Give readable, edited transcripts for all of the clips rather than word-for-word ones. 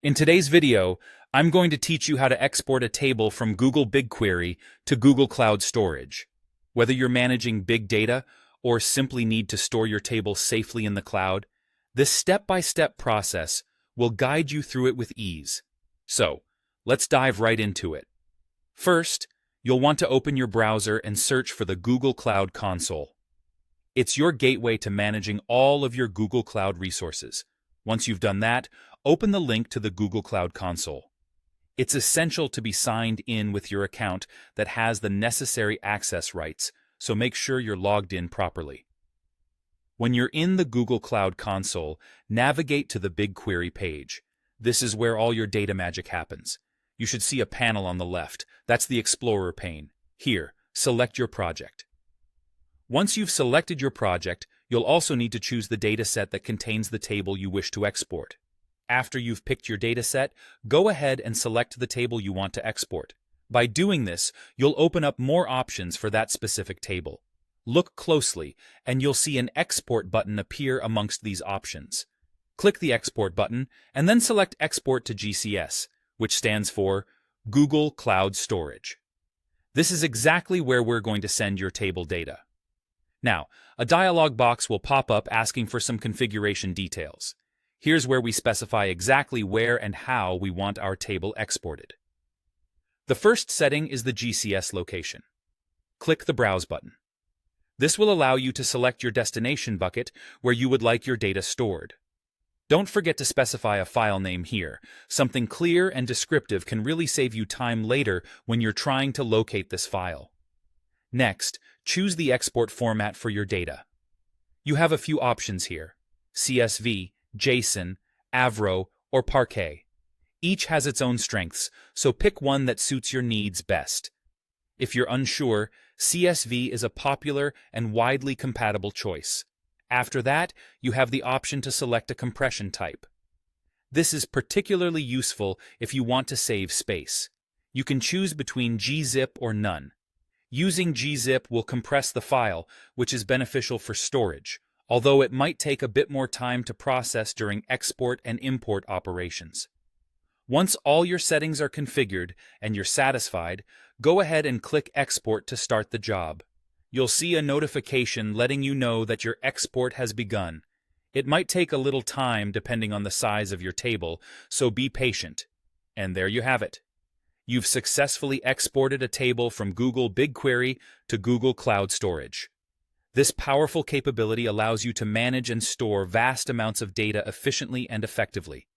In today's video, I'm going to teach you how to export a table from Google BigQuery to Google Cloud Storage. Whether you're managing big data or simply need to store your table safely in the cloud, this step-by-step process will guide you through it with ease. So, let's dive right into it. First, you'll want to open your browser and search for the Google Cloud Console. It's your gateway to managing all of your Google Cloud resources. Once you've done that, open the link to the Google Cloud Console. It's essential to be signed in with your account that has the necessary access rights, so make sure you're logged in properly. When you're in the Google Cloud Console, navigate to the BigQuery page. This is where all your data magic happens. You should see a panel on the left. That's the Explorer pane. Here, select your project. Once you've selected your project, you'll also need to choose the dataset that contains the table you wish to export. After you've picked your dataset, go ahead and select the table you want to export. By doing this, you'll open up more options for that specific table. Look closely, and you'll see an Export button appear amongst these options. Click the Export button, and then select Export to GCS, which stands for Google Cloud Storage. This is exactly where we're going to send your table data. Now, a dialog box will pop up asking for some configuration details. Here's where we specify exactly where and how we want our table exported. The first setting is the GCS location. Click the Browse button. This will allow you to select your destination bucket where you would like your data stored. Don't forget to specify a file name here. Something clear and descriptive can really save you time later when you're trying to locate this file. Next, choose the export format for your data. You have a few options here: CSV, JSON, Avro, or Parquet. Each has its own strengths, so pick one that suits your needs best. If you're unsure, CSV is a popular and widely compatible choice. After that, you have the option to select a compression type. This is particularly useful if you want to save space. You can choose between gzip or none. Using gzip will compress the file, which is beneficial for storage, although it might take a bit more time to process during export and import operations. Once all your settings are configured and you're satisfied, go ahead and click Export to start the job. You'll see a notification letting you know that your export has begun. It might take a little time depending on the size of your table, so be patient. And there you have it. You've successfully exported a table from Google BigQuery to Google Cloud Storage. This powerful capability allows you to manage and store vast amounts of data efficiently and effectively.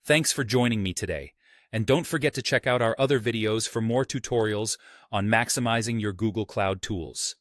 Thanks for joining me today, and don't forget to check out our other videos for more tutorials on maximizing your Google Cloud tools.